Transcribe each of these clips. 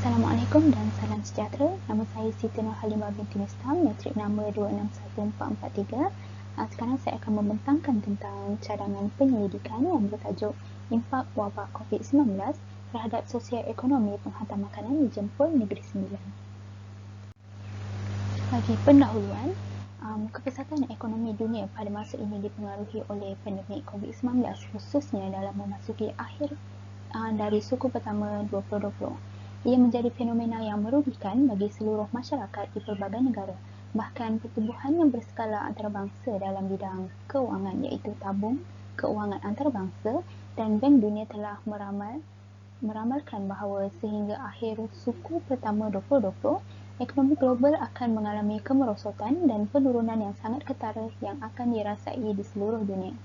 Assalamualaikum dan salam sejahtera. Nama saya Siti Nurhalimah binti Mistam, matrik nombor 261443. Sekarang saya akan membentangkan tentang cadangan penyelidikan yang bertajuk Impak Wabak COVID-19 terhadap sosial ekonomi penghantar makanan di Jempol Negeri Sembilan. Bagi pendahuluan, kepesatan ekonomi dunia pada masa ini dipengaruhi oleh pandemik COVID-19, khususnya dalam memasuki akhir dari suku pertama 2020. Ia menjadi fenomena yang merugikan bagi seluruh masyarakat di pelbagai negara. Bahkan pertubuhan yang berskala antarabangsa dalam bidang keuangan iaitu tabung keuangan antarabangsa dan Bank Dunia telah meramalkan bahawa sehingga akhir suku pertama 2020, ekonomi global akan mengalami kemerosotan dan penurunan yang sangat ketara yang akan dirasai di seluruh dunia.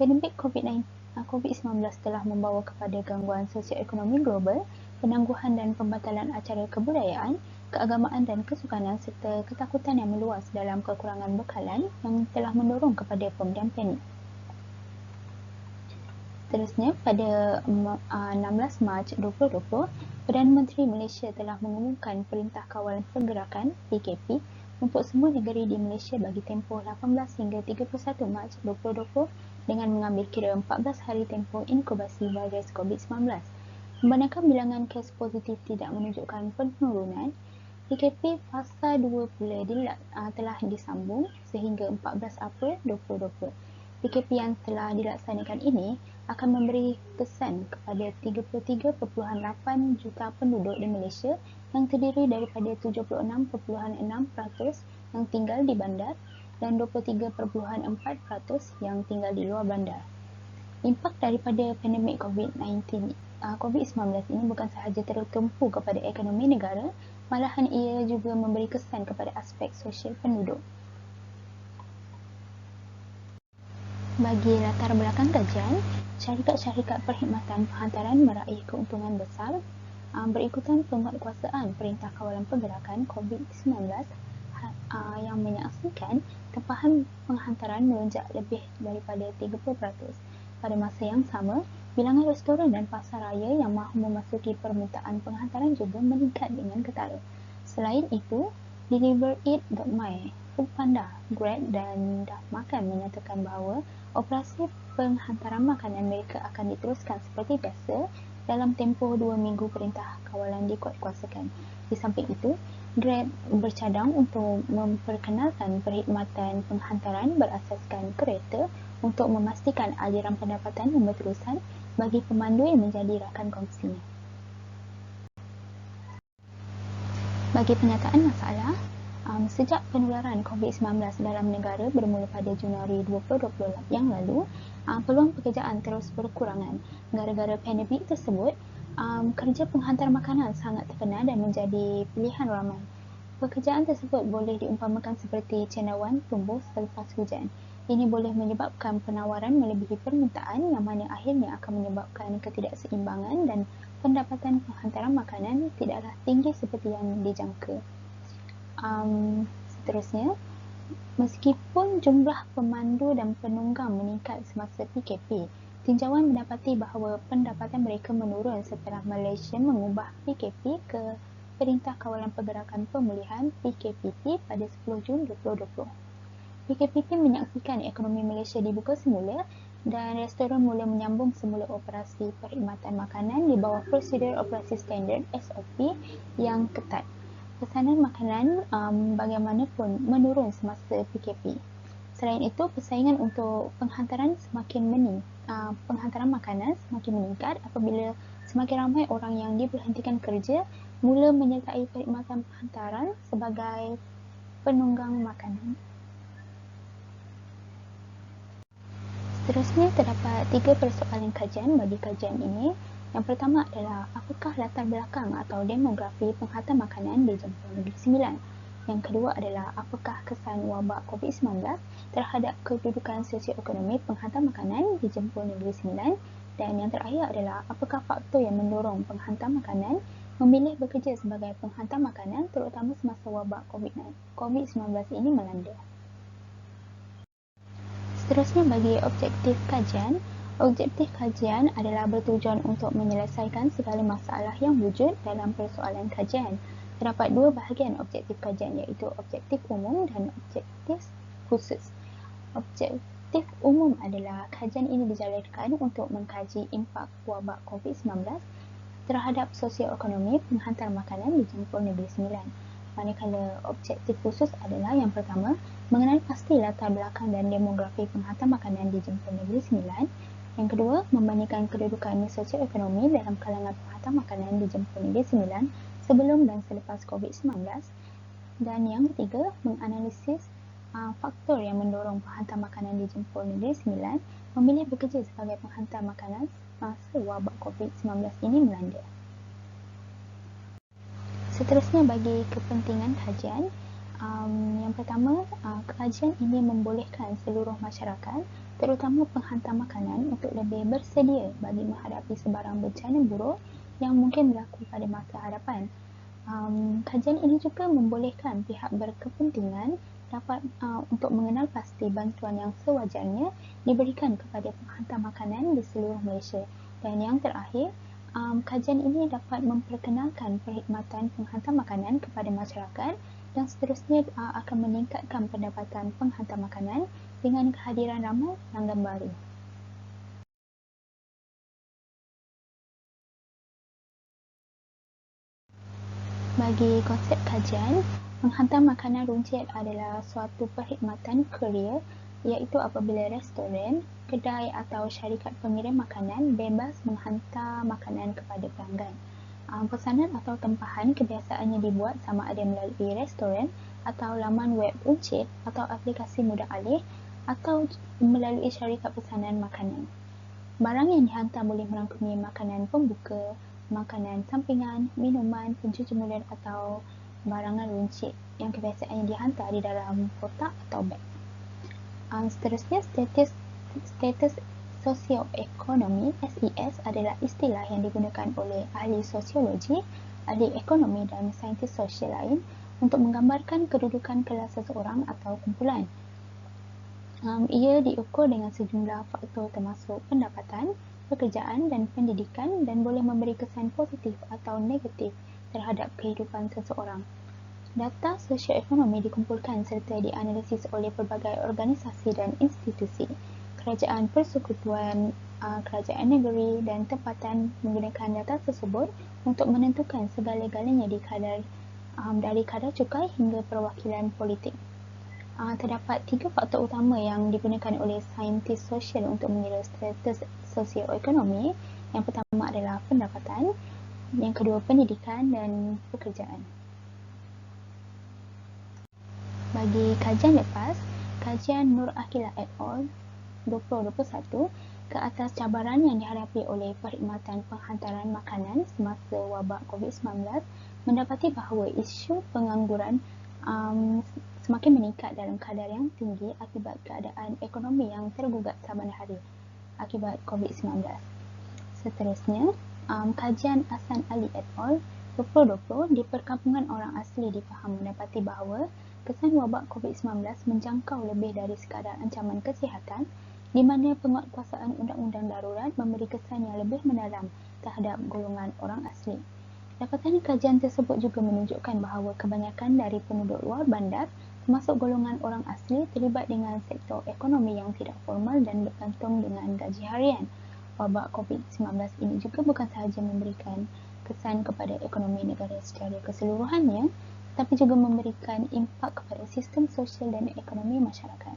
Pandemik COVID-19 telah membawa kepada gangguan sosial ekonomi global, penangguhan dan pembatalan acara kebudayaan, keagamaan dan kesukanan serta ketakutan yang meluas dalam kekurangan bekalan yang telah mendorong kepada pemberian panik. Seterusnya, pada 16 Mac 2020, Perdana Menteri Malaysia telah mengumumkan Perintah Kawalan Pergerakan PKP untuk semua negeri di Malaysia bagi tempoh 18 hingga 31 Mac 2020 dengan mengambil kira 14 hari tempoh inkubasi virus COVID-19. Memandangkan bilangan kes positif tidak menunjukkan penurunan, PKP Fasa 2 pula telah disambung sehingga 14 April 2020. PKP yang telah dilaksanakan ini akan memberi kesan kepada 33.8 juta penduduk di Malaysia yang terdiri daripada 76.6% yang tinggal di bandar dan 23.4% yang tinggal di luar bandar. Impak daripada pandemik COVID-19 ini bukan sahaja tertumpu kepada ekonomi negara, malahan ia juga memberi kesan kepada aspek sosial penduduk. Bagi latar belakang kajian, syarikat-syarikat perkhidmatan penghantaran meraih keuntungan besar berikutan penguatkuasaan Perintah Kawalan Pergerakan COVID-19 yang menyaksikan tempahan penghantaran melonjak lebih daripada 30%. Pada masa yang sama, bilangan restoran dan pasar raya yang mahu memasuki permintaan penghantaran juga meningkat dengan ketara. Selain itu, DeliverIt.my, Foodpanda, Grab dan Dafmakan menyatakan bahawa operasi penghantaran makanan mereka akan diteruskan seperti biasa dalam tempoh 2 minggu perintah kawalan dikuatkuasakan. Di samping itu, Grab bercadang untuk memperkenalkan perkhidmatan penghantaran berasaskan kereta untuk memastikan aliran pendapatan yang berterusan bagi pemandu yang menjadi rakan kongsinya. Bagi penyataan masalah, sejak penularan COVID-19 dalam negara bermula pada Januari 2020 yang lalu, peluang pekerjaan terus berkurangan. Gara-gara pandemik tersebut, kerja penghantar makanan sangat terkenal dan menjadi pilihan ramai. Pekerjaan tersebut boleh diumpamakan seperti cendawan tumbuh selepas hujan. Ini boleh menyebabkan penawaran melebihi permintaan yang mana akhirnya akan menyebabkan ketidakseimbangan dan pendapatan penghantaran makanan tidaklah tinggi seperti yang dijangka. Seterusnya, meskipun jumlah pemandu dan penunggang meningkat semasa PKP, tinjauan mendapati bahawa pendapatan mereka menurun setelah Malaysia mengubah PKP ke Perintah Kawalan Pergerakan Pemulihan PKPP pada 10 Jun 2020. PKPP menyaksikan ekonomi Malaysia dibuka semula dan restoran mula menyambung semula operasi perkhidmatan makanan di bawah prosedur operasi standard SOP yang ketat. Pesanan makanan bagaimanapun menurun semasa PKP. Selain itu, persaingan untuk penghantaran makanan semakin meningkat apabila semakin ramai orang yang diberhentikan kerja mula menyertai perkhidmatan penghantaran sebagai penunggang makanan. Seterusnya, terdapat 3 persoalan kajian bagi kajian ini. Yang pertama adalah apakah latar belakang atau demografi penghantar makanan di Jempol Negeri Sembilan. Yang kedua adalah apakah kesan wabak COVID-19 terhadap kedudukan sosioekonomi penghantar makanan di Jempol Negeri Sembilan. Dan yang terakhir adalah apakah faktor yang mendorong penghantar makanan memilih bekerja sebagai penghantar makanan terutama semasa wabak COVID-19 ini melanda. Seterusnya, bagi objektif kajian, Objektif kajian adalah bertujuan untuk menyelesaikan segala masalah yang wujud dalam persoalan kajian. Terdapat dua bahagian objektif kajian, iaitu objektif umum dan objektif khusus. Objektif umum adalah kajian ini dijalankan untuk mengkaji impak wabak COVID-19 terhadap sosioekonomi penghantar makanan di jemput Negeri Sembilan. Manakala objektif khusus adalah yang pertama, mengenal pasti latar belakang dan demografi penghantar makanan di jemput Negeri Sembilan. Yang kedua, membandingkan kedudukan sosioekonomi dalam kalangan penghantar makanan di jemput Negeri Sembilan sebelum dan selepas COVID-19. Dan yang ketiga, menganalisis faktor yang mendorong penghantar makanan di jemput Negeri Sembilan memilih bekerja sebagai penghantar makanan masa wabak COVID-19 ini melanda. Seterusnya, bagi kepentingan kajian, yang pertama, kajian ini membolehkan seluruh masyarakat, terutama penghantar makanan, untuk lebih bersedia bagi menghadapi sebarang bencana buruk yang mungkin berlaku pada masa hadapan. Kajian ini juga membolehkan pihak berkepentingan dapat untuk mengenal pasti bantuan yang sewajarnya diberikan kepada penghantar makanan di seluruh Malaysia. Dan yang terakhir, kajian ini dapat memperkenalkan perkhidmatan penghantar makanan kepada masyarakat dan seterusnya akan meningkatkan pendapatan penghantar makanan dengan kehadiran ramai pelanggan baru. Bagi konsep kajian, menghantar makanan runcit adalah suatu perkhidmatan kurier, iaitu apabila restoran, kedai atau syarikat pengirim makanan bebas menghantar makanan kepada pelanggan. Pesanan atau tempahan kebiasaannya dibuat sama ada melalui restoran atau laman web runcit atau aplikasi mudah alih atau melalui syarikat pesanan makanan. Barang yang dihantar boleh merangkumi makanan pembuka, makanan sampingan, minuman, pencuci mulut atau barangan runcit yang kebiasaannya dihantar di dalam kotak atau beg. Seterusnya, status sosioekonomi (SES) adalah istilah yang digunakan oleh ahli sosiologi, ahli ekonomi dan saintis sosial lain untuk menggambarkan kedudukan kelas seseorang atau kumpulan. Ia diukur dengan sejumlah faktor termasuk pendapatan, pekerjaan dan pendidikan dan boleh memberi kesan positif atau negatif terhadap kehidupan seseorang. Data sosioekonomi dikumpulkan serta dianalisis oleh pelbagai organisasi dan institusi, kerajaan persekutuan, kerajaan negeri dan tempatan menggunakan data tersebut untuk menentukan segala-galanya dari kadar cukai hingga perwakilan politik. Terdapat 3 faktor utama yang digunakan oleh saintis sosial untuk mengira status sosioekonomi. Yang pertama adalah pendapatan, yang kedua pendidikan dan pekerjaan. Bagi kajian lepas, kajian Nur Akilah et al. 2021 ke atas cabaran yang dihadapi oleh perkhidmatan penghantaran makanan semasa wabak COVID-19 mendapati bahawa isu pengangguran semakin meningkat dalam kadar yang tinggi akibat keadaan ekonomi yang tergugat saban hari akibat COVID-19. Seterusnya, kajian Ahsan Ali et al. 2020 di perkampungan orang asli di Pahang mendapati bahawa kesan wabak COVID-19 menjangkau lebih dari sekadar ancaman kesihatan, di mana penguatkuasaan undang-undang darurat memberi kesan yang lebih mendalam terhadap golongan orang asli. Dapatan kajian tersebut juga menunjukkan bahawa kebanyakan dari penduduk luar bandar, termasuk golongan orang asli, terlibat dengan sektor ekonomi yang tidak formal dan bergantung dengan gaji harian. Wabak COVID-19 ini juga bukan sahaja memberikan kesan kepada ekonomi negara secara keseluruhannya, tetapi juga memberikan impak kepada sistem sosial dan ekonomi masyarakat.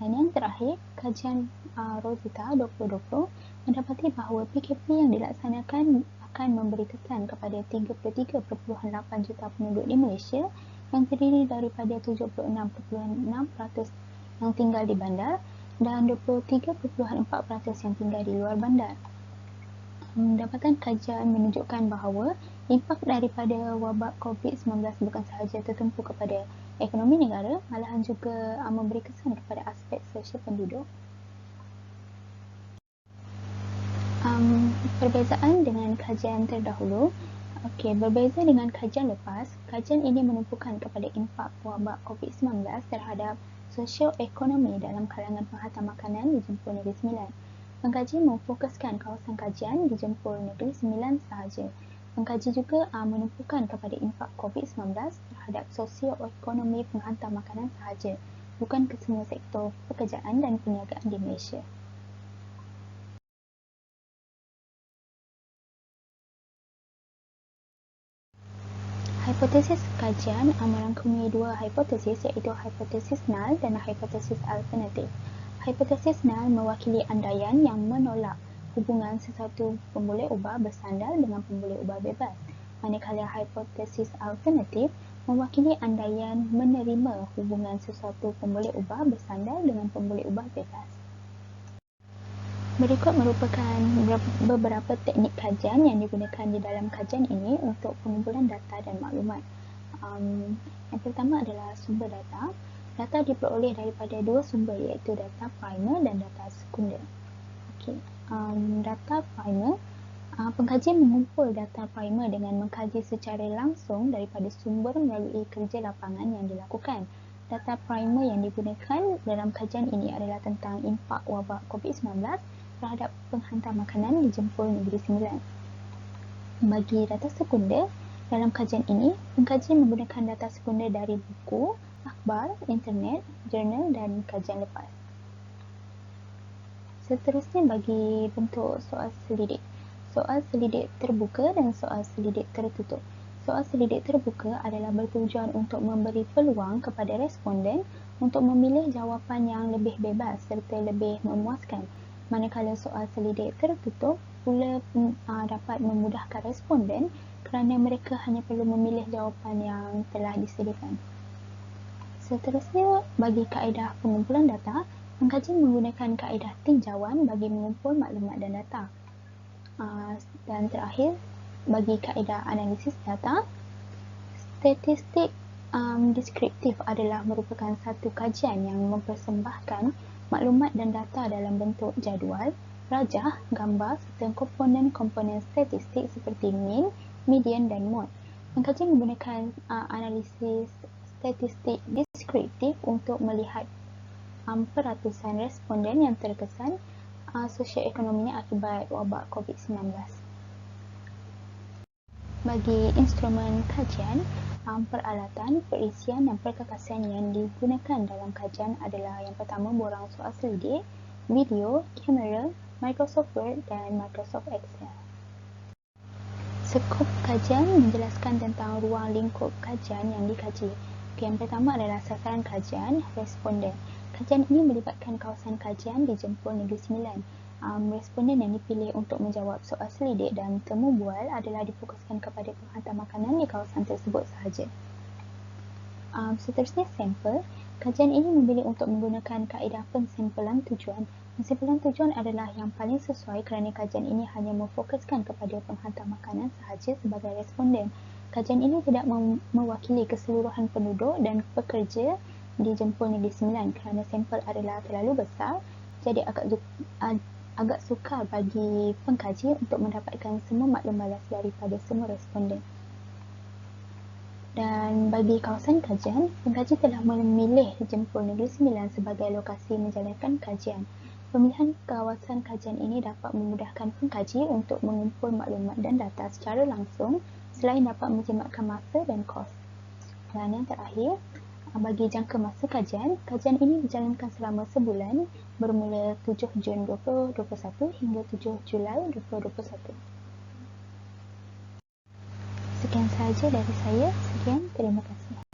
Dan yang terakhir, kajian Rosita 2020 mendapati bahawa PKP yang dilaksanakan akan memberi kesan kepada 33.8 juta penduduk di Malaysia yang terdiri daripada 76.6% yang tinggal di bandar dan 23.4% yang tinggal di luar bandar. Dapatan kajian menunjukkan bahawa impak daripada wabak COVID-19 bukan sahaja tertumpu kepada ekonomi negara, malahan juga memberi kesan kepada aspek sosial penduduk. Perbezaan dengan kajian terdahulu. Berbeza dengan kajian lepas, kajian ini menumpukan kepada impak wabak COVID-19 terhadap sosioekonomi dalam kalangan penghantar makanan di jemput Negeri Sembilan. Pengkaji memfokuskan kawasan kajian di Jempol Negeri Sembilan sahaja. Pengkaji juga menumpukan kepada impak COVID-19 terhadap sosioekonomi penghantar makanan sahaja, bukan ke semua sektor pekerjaan dan perniagaan di Malaysia. Hipotesis kajian merangkumi dua hipotesis iaitu hipotesis null dan hipotesis alternatif. Hipotesis null mewakili andaian yang menolak hubungan sesuatu pemboleh ubah bersandar dengan pemboleh ubah bebas, manakala hipotesis alternatif mewakili andaian menerima hubungan sesuatu pemboleh ubah bersandar dengan pemboleh ubah bebas. Berikut merupakan beberapa teknik kajian yang digunakan di dalam kajian ini untuk pengumpulan data dan maklumat. Yang pertama adalah sumber data. Data diperoleh daripada dua sumber iaitu data primer dan data sekunder. Data primer, pengkaji mengumpul data primer dengan mengkaji secara langsung daripada sumber melalui kerja lapangan yang dilakukan. Data primer yang digunakan dalam kajian ini adalah tentang impak wabak COVID-19 terhadap penghantar makanan di Jempol Negeri Sembilan. Bagi data sekunder, dalam kajian ini, pengkaji menggunakan data sekunder dari buku, akhbar, internet, jurnal dan kajian lepas. Seterusnya bagi bentuk soal selidik. Soal selidik terbuka dan soal selidik tertutup. Soal selidik terbuka adalah bertujuan untuk memberi peluang kepada responden untuk memilih jawapan yang lebih bebas serta lebih memuaskan. Manakala soal selidik tertutup pula dapat memudahkan responden kerana mereka hanya perlu memilih jawapan yang telah disediakan. Seterusnya, bagi kaedah pengumpulan data, pengkaji menggunakan kaedah tinjauan bagi mengumpul maklumat dan data. Dan terakhir, bagi kaedah analisis data, statistik deskriptif adalah merupakan satu kajian yang mempersembahkan maklumat dan data dalam bentuk jadual, rajah, gambar serta komponen-komponen statistik seperti mean, median dan mode. Pengkaji menggunakan analisis statistik deskriptif untuk melihat peratusan responden yang terkesan sosioekonominya akibat wabak COVID-19. Bagi instrumen kajian, peralatan, perisian dan perkakasan yang digunakan dalam kajian adalah yang pertama borang soal selidik, video, kamera, Microsoft Word dan Microsoft Excel. Skop kajian menjelaskan tentang ruang lingkup kajian yang dikaji. Yang pertama adalah sasaran kajian, responden. Kajian ini melibatkan kawasan kajian di Jempol Negeri Sembilan. Responden yang dipilih untuk menjawab soal selidik dan temu bual adalah difokuskan kepada penghantar makanan di kawasan tersebut sahaja. Seterusnya sampel. Kajian ini memilih untuk menggunakan kaedah pensampelan tujuan. Pensampelan tujuan adalah yang paling sesuai kerana kajian ini hanya memfokuskan kepada penghantar makanan sahaja sebagai responden. Kajian ini tidak mewakili keseluruhan penduduk dan pekerja di Jempol Negeri Sembilan kerana sampel adalah terlalu besar, jadi agak sukar bagi pengkaji untuk mendapatkan semua maklum balas daripada semua responden. Dan bagi kawasan kajian, pengkaji telah memilih Jempol Negeri Sembilan sebagai lokasi menjalankan kajian. Pemilihan kawasan kajian ini dapat memudahkan pengkaji untuk mengumpul maklumat dan data secara langsung selain dapat menjimatkan masa dan kos. Dan yang terakhir, bagi jangka masa kajian ini dijalankan selama sebulan bermula 7 Jun 2021 hingga 7 Julai 2021. Sekian sahaja dari saya. Sekian, terima kasih.